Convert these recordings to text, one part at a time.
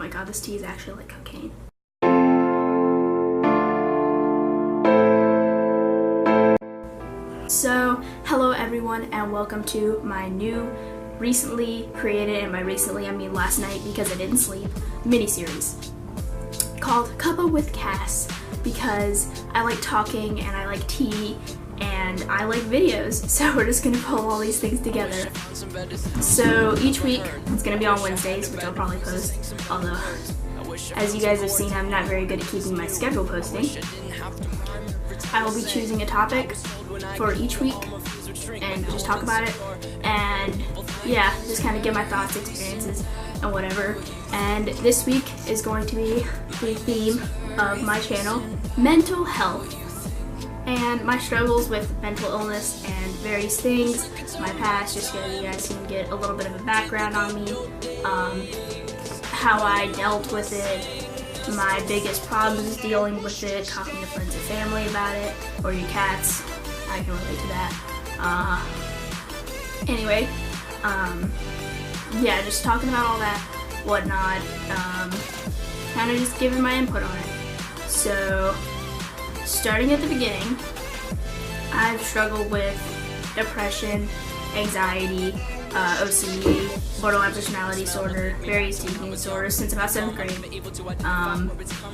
god, this tea is actually like cocaine. So, hello everyone and welcome to my new, recently created, and by recently I mean last night because I didn't sleep, mini-series called Cuppa with Cass, because I like talking and I like tea and I like videos, so we're just gonna pull all these things together. So each week, it's gonna be on Wednesdays, which I'll probably post, although as you guys have seen, I'm not very good at keeping my schedule posting. I will be choosing a topic for each week and just talk about it, and yeah, just kind of give my thoughts, experiences, and whatever. And this week is going to be the theme of my channel, mental health, and my struggles with mental illness and various things, my past, just so you guys can get a little bit of a background on me, how I dealt with it, my biggest problems dealing with it, talking to friends and family about it, or your cats, I can relate to that. Anyway, yeah, just talking about all that, whatnot, kind of just giving my input on it. So, starting at the beginning, I've struggled with depression, anxiety, OCD, borderline personality disorder, various eating disorders since about 7th grade.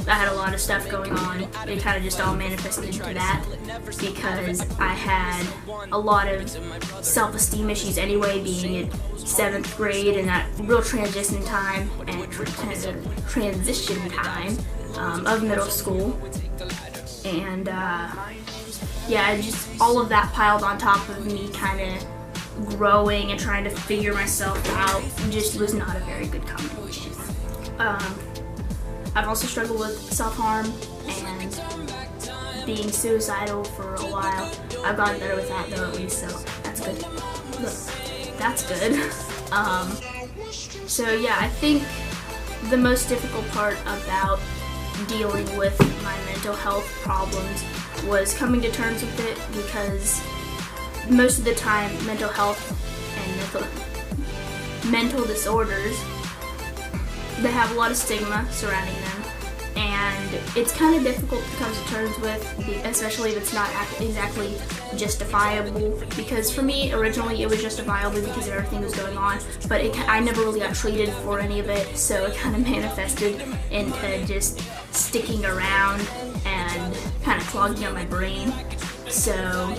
I had a lot of stuff going on. It kind of just all manifested into that because I had a lot of self-esteem issues anyway, being in 7th grade and that real transition time and transition time of middle school. And yeah, just all of that piled on top of me kind of growing and trying to figure myself out just was not a very good combination. I've also struggled with self-harm and being suicidal for a while. I've gotten better with that though, at least, so that's good. That's good. So yeah, I think the most difficult part about dealing with my mental health problems was coming to terms with it, because most of the time mental health and mental disorders, they have a lot of stigma surrounding them, and it's kind of difficult to come to terms with, especially if it's not exactly justifiable, because for me originally it was justifiable because everything was going on, but I never really got treated for any of it, so it kind of manifested into just sticking around and kind of clogging up my brain. So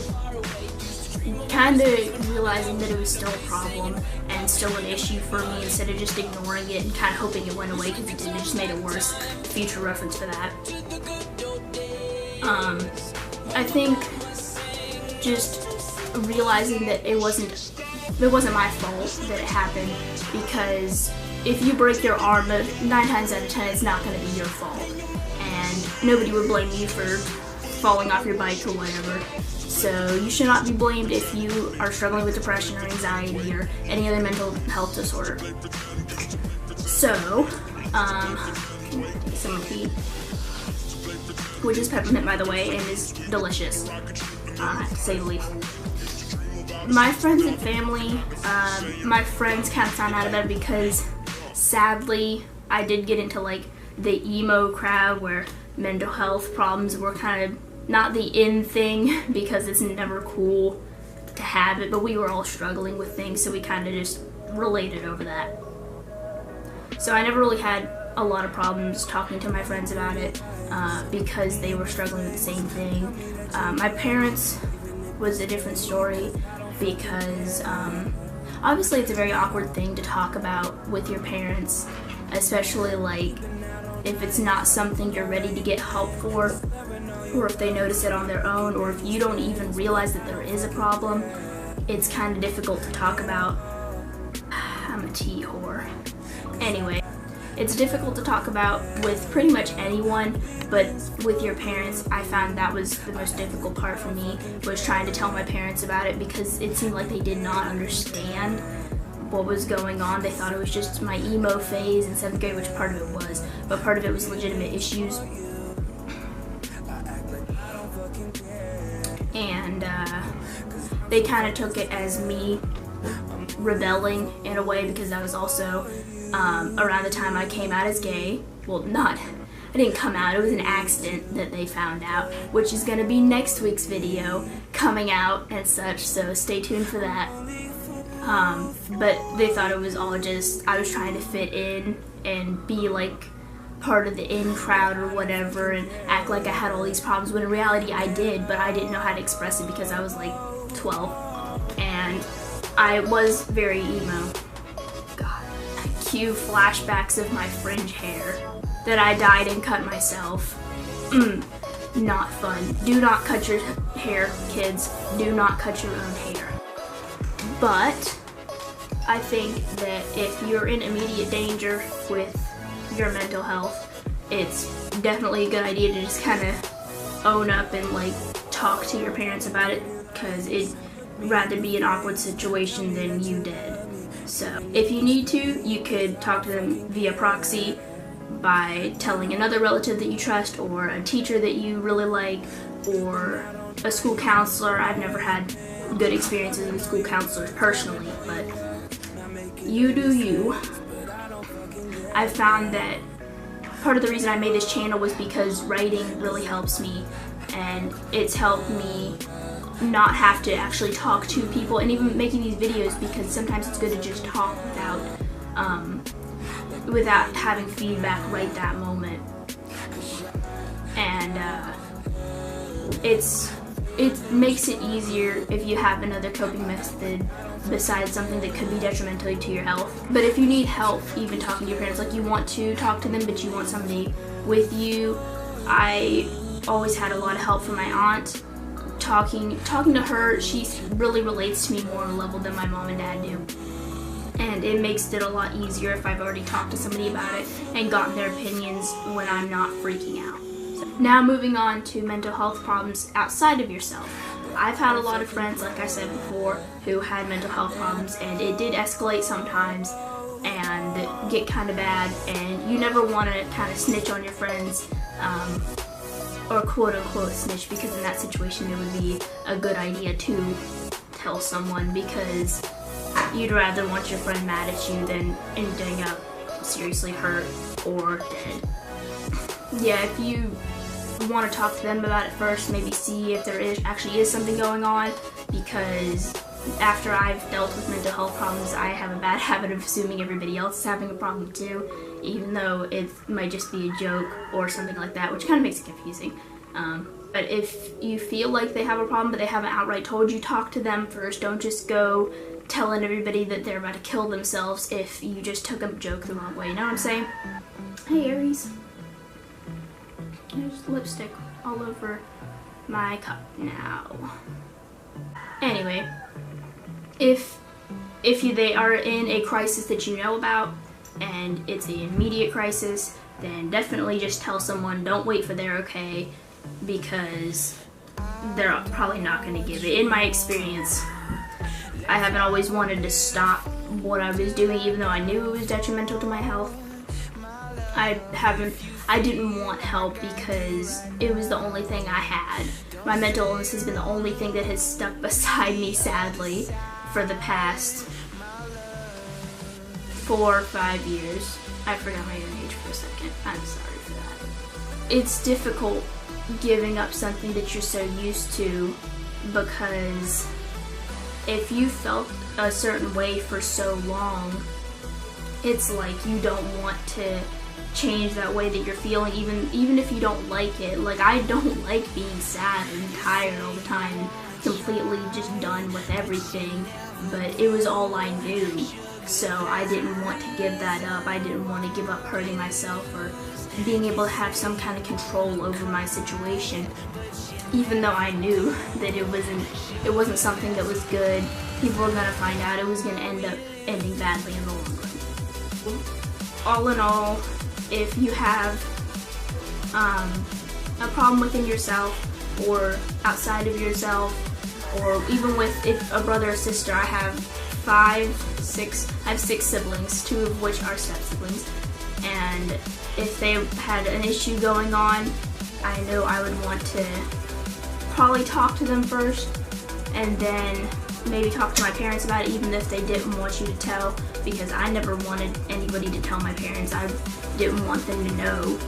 kind of realizing that it was still a problem and still an issue for me, instead of just ignoring it and kind of hoping it went away because it didn't, it just made it worse. Future reference for that. I think just realizing that it wasn't my fault that it happened, because if you break your arm, 9 times out of 10 it's not going to be your fault, and nobody would blame you for falling off your bike or whatever. So you should not be blamed if you are struggling with depression or anxiety or any other mental health disorder. So, some tea, which is peppermint by the way, and is delicious, to say the least. My friends and family, my friends kind of found out about it because sadly I did get into like the emo crowd where mental health problems were kind of not the in thing, because it's never cool to have it, but we were all struggling with things, so we kind of just related over that. So I never really had a lot of problems talking to my friends about it, because they were struggling with the same thing. My parents was a different story, because obviously it's a very awkward thing to talk about with your parents, especially like if it's not something you're ready to get help for, or if they notice it on their own, or if you don't even realize that there is a problem. It's kind of difficult to talk about. I'm a tea whore. Anyway, it's difficult to talk about with pretty much anyone, but with your parents, I found that was the most difficult part for me, was trying to tell my parents about it, because it seemed like they did not understand what was going on. They thought it was just my emo phase in 7th grade, which part of it was, but part of it was legitimate issues. And they kind of took it as me rebelling in a way, because that was also around the time I came out as gay. Well, I didn't come out, it was an accident that they found out, which is going to be next week's video coming out and such, so stay tuned for that. But they thought it was all just, I was trying to fit in and be like part of the in crowd or whatever and act like I had all these problems, when in reality I did, but I didn't know how to express it because I was like 12 and I was very emo. God, cue flashbacks of my fringe hair that I dyed and cut myself. Not fun. Do not cut your hair, kids. Do not cut your own hair. But I think that if you're in immediate danger with your mental health, it's definitely a good idea to just kind of own up and like talk to your parents about it, because it'd rather be an awkward situation than you dead. So if you need to, you could talk to them via proxy by telling another relative that you trust, or a teacher that you really like, or a school counselor. I've never had good experiences with school counselors personally, but you do you. I found that part of the reason I made this channel was because writing really helps me, and it's helped me not have to actually talk to people, and even making these videos, because sometimes it's good to just talk without having feedback right that moment. And it makes it easier if you have another coping method besides something that could be detrimental to your health. But if you need help even talking to your parents, like you want to talk to them but you want somebody with you, I always had a lot of help from my aunt. Talking to her, she really relates to me more on a level than my mom and dad do. And it makes it a lot easier if I've already talked to somebody about it and gotten their opinions when I'm not freaking out. So, now moving on to mental health problems outside of yourself. I've had a lot of friends, like I said before, who had mental health problems, and it did escalate sometimes and get kind of bad, and you never want to kind of snitch on your friends, or quote-unquote snitch, because in that situation it would be a good idea to tell someone, because you'd rather want your friend mad at you than ending up seriously hurt or dead. Yeah, if you want to talk to them about it first, maybe see if there actually is something going on, because after I've dealt with mental health problems, I have a bad habit of assuming everybody else is having a problem too, even though it might just be a joke or something like that, which kind of makes it confusing. But if you feel like they have a problem but they haven't outright told you, talk to them first. Don't just go telling everybody that they're about to kill themselves if you just took a joke the wrong way. You know what I'm saying? Hey, Aries. There's lipstick all over my cup now. Anyway, if they are in a crisis that you know about and it's an immediate crisis, then definitely just tell someone. Don't wait for their okay, because they're probably not going to give it. In my experience, I haven't always wanted to stop what I was doing, even though I knew it was detrimental to my health. I didn't want help because it was the only thing I had. My mental illness has been the only thing that has stuck beside me, sadly, for the past 4 or 5 years. I forgot my own age for a second. I'm sorry for that. It's difficult giving up something that you're so used to, because if you felt a certain way for so long, it's like you don't want to change that way that you're feeling, even if you don't like it. Like, I don't like being sad and tired all the time and completely just done with everything, but it was all I knew, so I didn't want to give that up. I didn't want to give up hurting myself or being able to have some kind of control over my situation, even though I knew that it wasn't something that was good. People were gonna find out. It was gonna end up ending badly in the long run. All in all, if you have a problem within yourself or outside of yourself, or even with a brother or sister, I have 6 siblings, 2 of which are step siblings, and if they had an issue going on, I know I would want to probably talk to them first, and then maybe talk to my parents about it, even if they didn't want you to tell, because I never wanted anybody to tell my parents. I didn't want them to know,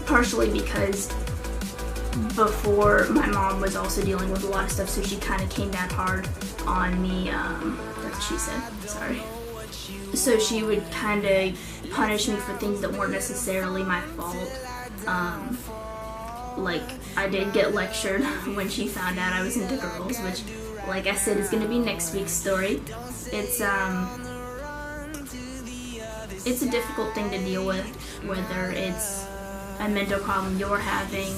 partially because before, my mom was also dealing with a lot of stuff, so she kind of came down hard on me. That's what she said, sorry. So she would kind of punish me for things that weren't necessarily my fault. Like, I did get lectured when she found out I was into girls, which, like I said, is going to be next week's story. It's a difficult thing to deal with, whether it's a mental problem you're having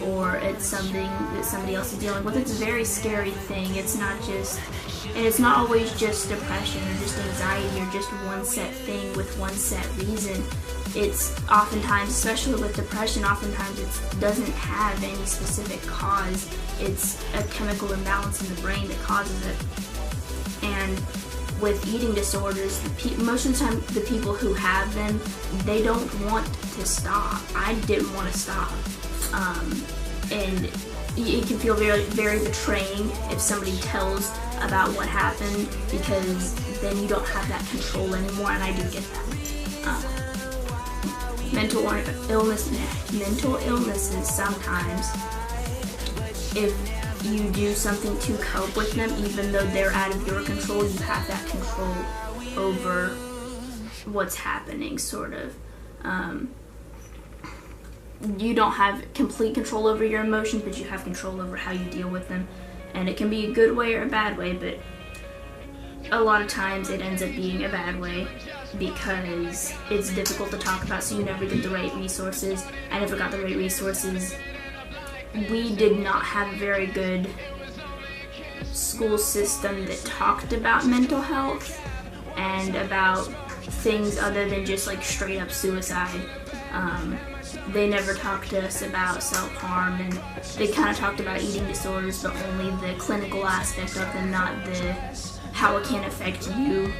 or it's something that somebody else is dealing with. It's a very scary thing. It's not always just depression or just anxiety or just one set thing with one set reason. It's oftentimes, especially with depression, oftentimes it doesn't have any specific cause. It's a chemical imbalance in the brain that causes it. And with eating disorders, most of the time the people who have them, they don't want to stop. I didn't want to stop. And it can feel very, very betraying if somebody tells about what happened, because then you don't have that control anymore, and I do get that. Mental illnesses sometimes, if you do something to cope with them, even though they're out of your control, you have that control over what's happening, sort of. You don't have complete control over your emotions, but you have control over how you deal with them. And it can be a good way or a bad way, but a lot of times it ends up being a bad way because it's difficult to talk about, so you never get the right resources. I never got the right resources. We did not have a very good school system that talked about mental health and about things other than just like straight up suicide. They never talked to us about self-harm, and they kind of talked about eating disorders, but only the clinical aspect of them, not the how it can affect you.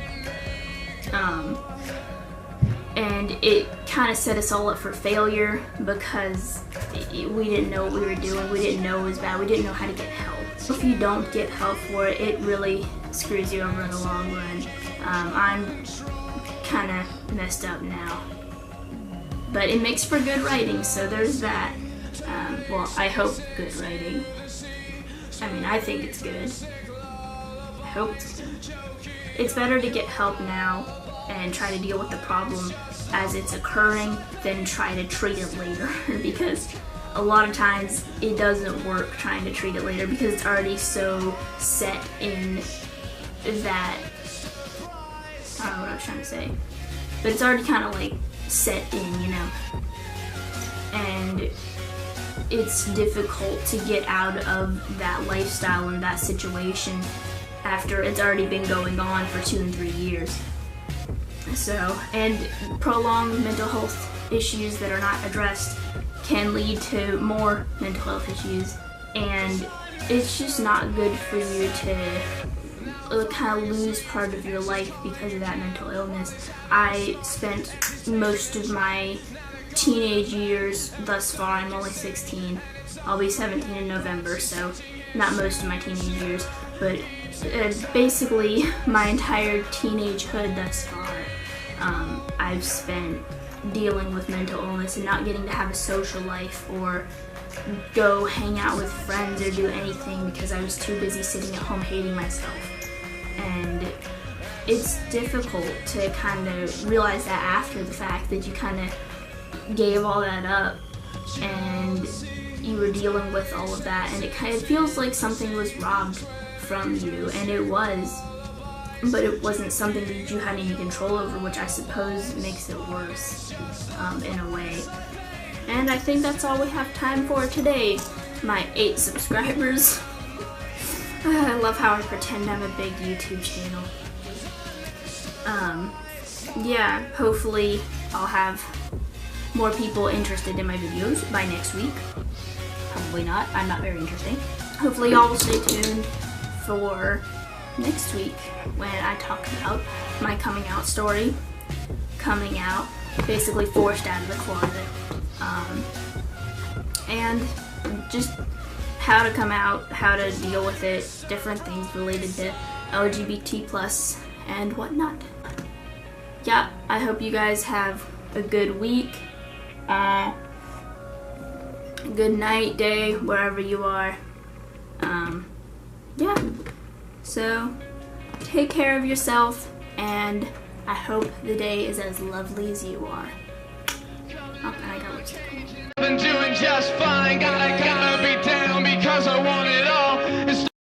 And it kind of set us all up for failure because we didn't know what we were doing. We didn't know it was bad. We didn't know how to get help. If you don't get help for it, it really screws you over in the long run. I'm kind of messed up now. But it makes for good writing, so there's that. Well, I hope good writing. I mean, I think it's good. I hope it's good. It's better to get help now and try to deal with the problem as it's occurring than try to treat it later, because a lot of times it doesn't work trying to treat it later because it's already so set in that, I don't know what I was trying to say, but it's already kind of like set in, you know, and it's difficult to get out of that lifestyle and that situation after it's already been going on for 2 and 3 years. So, and prolonged mental health issues that are not addressed can lead to more mental health issues, and it's just not good for you to kind of lose part of your life because of that mental illness. I spent most of my teenage years thus far, I'm only 16, I'll be 17 in November, so not most of my teenage years, but basically my entire teenagehood thus far, I've spent dealing with mental illness and not getting to have a social life or go hang out with friends or do anything because I was too busy sitting at home hating myself. And it's difficult to kind of realize that after the fact, that you kind of gave all that up and you were dealing with all of that, and it kind of feels like something was robbed from you, and it was, but it wasn't something that you had any control over, which I suppose makes it worse in a way. And I think that's all we have time for today, my 8 subscribers. I love how I pretend I'm a big YouTube channel. Yeah, hopefully I'll have more people interested in my videos by next week. Probably not, I'm not very interesting. Hopefully y'all will stay tuned for next week when I talk about my coming out story. Coming out, basically forced out of the closet. And just how to come out, how to deal with it, different things related to LGBT plus and whatnot. Yeah, I hope you guys have a good week, good night, day, wherever you are. Yeah, so take care of yourself, and I hope the day is as lovely as you are. Oh, and I got lipstick on. Been doing just fine, gotta